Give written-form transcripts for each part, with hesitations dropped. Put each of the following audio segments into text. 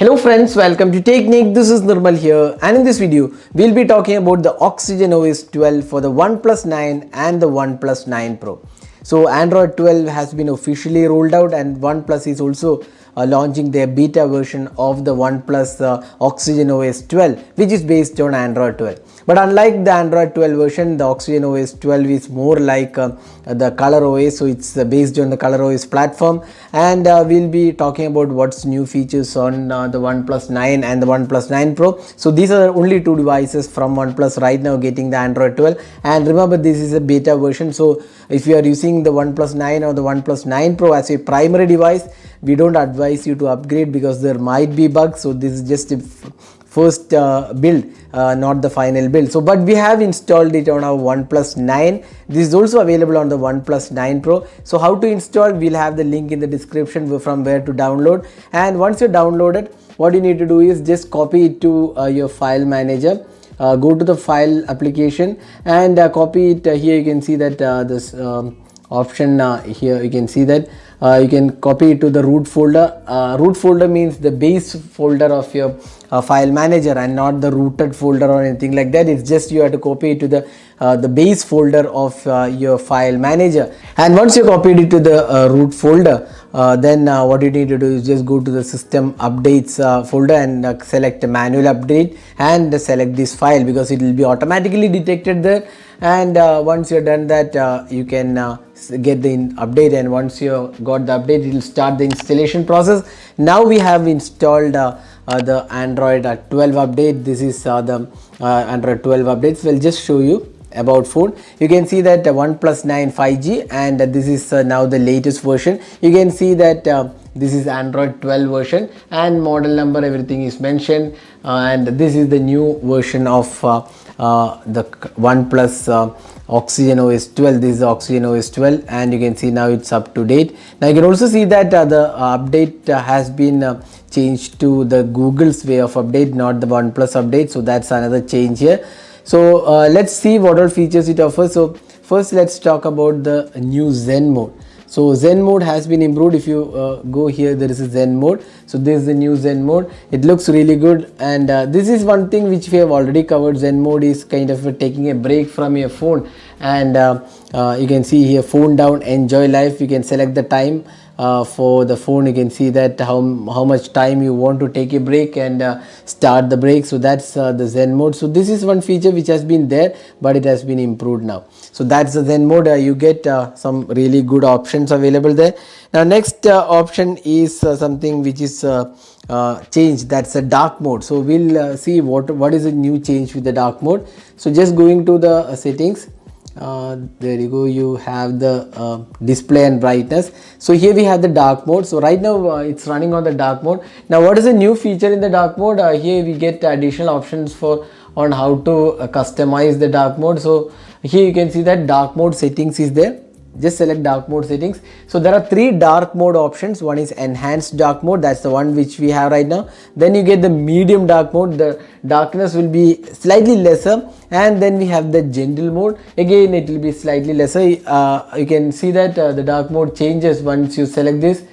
Hello friends, welcome to Technique. This is Nirmal here, and in this video we'll be talking about the Oxygen OS 12 for the OnePlus 9 and the OnePlus 9 Pro. So Android 12 has been officially rolled out, and OnePlus is also launching their beta version of the OnePlus Oxygen OS 12, which is based on Android 12. But unlike the Android 12 version, the Oxygen OS 12 is more like the Color OS, so it's based on the Color OS platform, and we'll be talking about what's new features on the OnePlus 9 and the OnePlus 9 Pro. So these are only two devices from OnePlus right now getting the Android 12, and remember this is a beta version. So if you are using the OnePlus 9 or the OnePlus 9 Pro as a primary device, we don't advise you to upgrade because there might be bugs. So this is just a first build, not the final build. So but we have installed it on our OnePlus 9. This is also available on the OnePlus 9 Pro. So how to install, we'll have the link in the description from where to download. And once you download it, what you need to do is just copy it to your file manager. Go to the file application and copy it. Here you can see that this option here you can see that you can copy it to the root folder. Root folder means the base folder of your file manager and not the rooted folder or anything like that. It's just you have to copy it to the base folder of your file manager. And once you copied it to the root folder, then what you need to do is just go to the system updates folder and select manual update and select this file, because it will be automatically detected there. And once you're done that, you can get the update, and once you got the update, it will start the installation process. Now we have installed the Android 12 update. This is the Android 12 updates. We'll just show you about phone. You can see that OnePlus 9 5G, and this is now the latest version. You can see that this is Android 12 version, and model number, everything is mentioned, and this is the new version of the OnePlus Oxygen OS 12. This is Oxygen OS 12, and you can see now it's up to date. Now you can also see that the update has been changed to the Google's way of update, not the OnePlus update. So that's another change here. So let's see what all features it offers. So first let's talk about the new Zen mode. So Zen mode has been improved. If you go here, there is a Zen mode. So this is the new Zen mode. It looks really good, and this is one thing which we have already covered. Zen mode is kind of taking a break from your phone, and you can see here, phone down, enjoy life. You can select the time for the phone. You can see that how much time you want to take a break and start the break. So that's the Zen mode. So this is one feature which has been there, but it has been improved now. So that's the Zen mode. You get some really good options available there. Now next option is something which is changed. That's a dark mode. So we'll see what is a new change with the dark mode. So just going to the settings. There you go, you have the display and brightness. So here we have the dark mode. So right now it's running on the dark mode. Now what is a new feature in the dark mode? Here we get additional options on how to customize the dark mode. So here you can see that dark mode settings is there. Just select dark mode settings. So there are three dark mode options. One is enhanced dark mode, that's the one which we have right now. Then you get the medium dark mode, the darkness will be slightly lesser, and then we have the gentle mode. Again it will be slightly lesser. You can see that the dark mode changes once you select this.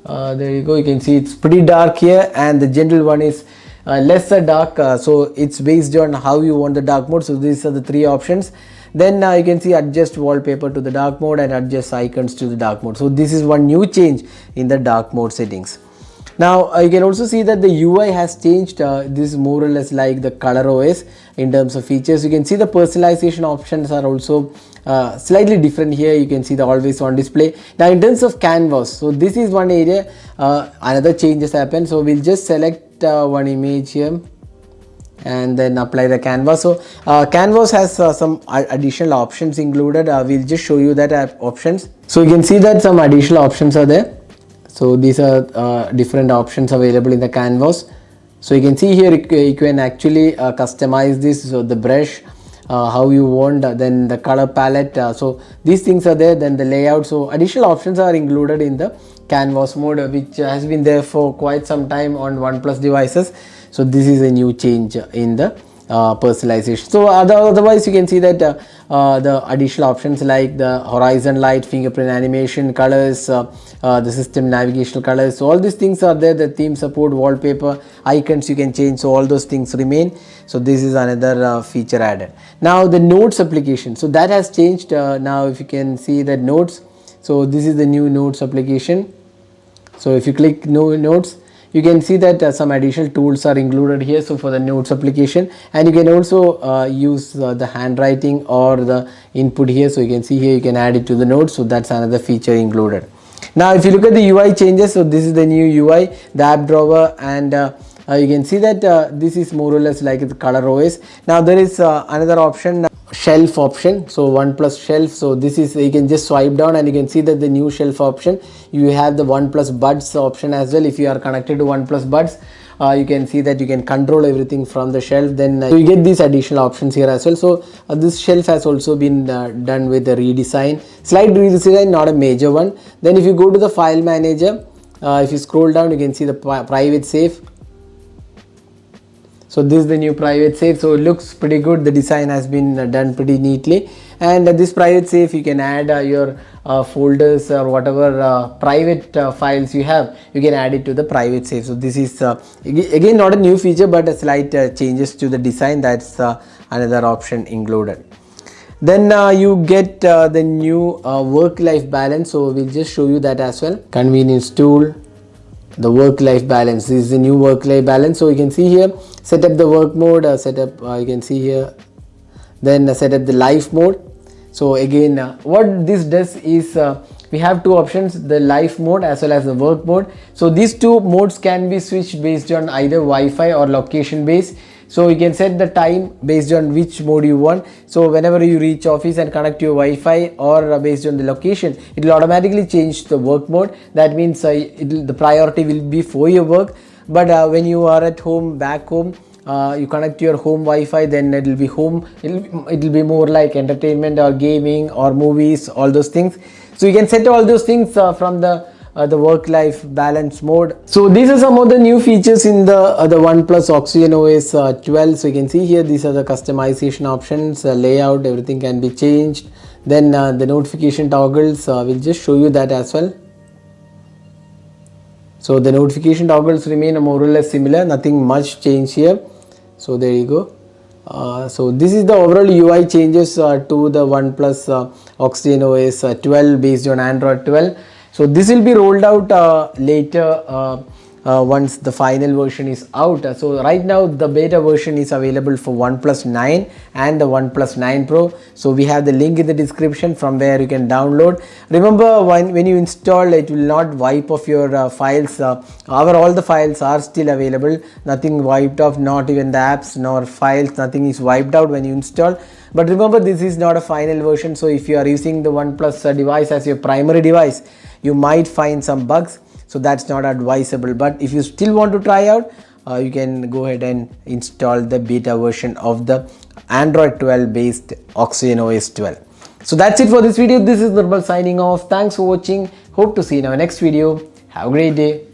There you go, you can see it's pretty dark here, and the gentle one is lesser dark. So it's based on how you want the dark mode. So these are the three options. Then you can see adjust wallpaper to the dark mode and adjust icons to the dark mode. So this is one new change in the dark mode settings. Now you can also see that the UI has changed. This is more or less like the Color OS in terms of features. You can see the personalization options are also slightly different here. You can see the always on display. Now in terms of canvas, so this is one area another changes happen. So we'll just select one image here and then apply the canvas. So canvas has some additional options included. We'll just show you that options. So you can see that some additional options are there. So these are different options available in the canvas. So you can see here you can actually customize this. So the brush, how you want, then the color palette. So these things are there. Then the layout. So additional options are included in the canvas mode, which has been there for quite some time on OnePlus devices. So this is a new change in the personalization. So otherwise you can see that the additional options like the horizon light, fingerprint animation, colors, the system navigational colors, so all these things are there. The theme support, wallpaper, icons you can change, so all those things remain. So this is another feature added. Now the notes application, so that has changed. Now if you can see that notes, so this is the new notes application. So if you click notes, you can see that some additional tools are included here. So for the notes application, and you can also use the handwriting or the input here. So you can see here you can add it to the notes. So that's another feature included. Now if you look at the UI changes, so this is the new UI, the app drawer, and you can see that this is more or less like the color OS. Now there is another option, shelf option. So OnePlus shelf, so this is, you can just swipe down and you can see that the new shelf option, you have the OnePlus Buds option as well. If you are connected to OnePlus Buds, you can see that you can control everything from the shelf. Then you get these additional options here as well. So this shelf has also been done with a redesign, slight redesign, not a major one. Then if you go to the file manager, if you scroll down, you can see the private safe. So this is the new private safe. So it looks pretty good. The design has been done pretty neatly. And this private safe, you can add your folders or whatever private files you have, you can add it to the private safe. So this is again not a new feature, but a slight changes to the design. That's another option included. Then you get the new work-life balance. So we'll just show you that as well. Convenience tool, the work-life balance. This is the new work-life balance. So you can see here, set up the work mode, set up, you can see here, then set up the life mode. So again, what this does is we have two options, the life mode as well as the work mode. So these two modes can be switched based on either Wi-Fi or location based. So you can set the time based on which mode you want. So whenever you reach office and connect to your Wi-Fi, or based on the location, it will automatically change the work mode. That means the priority will be for your work. But when you are at home, back home, you connect to your home Wi-Fi, then it will be home. It will be more like entertainment or gaming or movies, all those things. So you can set all those things from the work-life balance mode. So these are some of the new features in the OnePlus Oxygen OS 12. So you can see here, these are the customization options, layout, everything can be changed. Then the notification toggles, we'll just show you that as well. So the notification toggles remain more or less similar, nothing much change here. So there you go. So this is the overall UI changes to the OnePlus Oxygen OS 12 based on Android 12. So this will be rolled out later once the final version is out. So right now the beta version is available for OnePlus 9 and the OnePlus 9 Pro. So we have the link in the description from where you can download. Remember, when you install, it will not wipe off your files. All the files are still available, nothing wiped off, not even the apps nor files, nothing is wiped out when you install. But remember, this is not a final version. So if you are using the OnePlus device as your primary device, you might find some bugs. So that's not advisable. But if you still want to try out, you can go ahead and install the beta version of the Android 12 based Oxygen OS 12. So that's it for this video. This is Nirmal signing off. Thanks for watching. Hope to see you in our next video. Have a great day.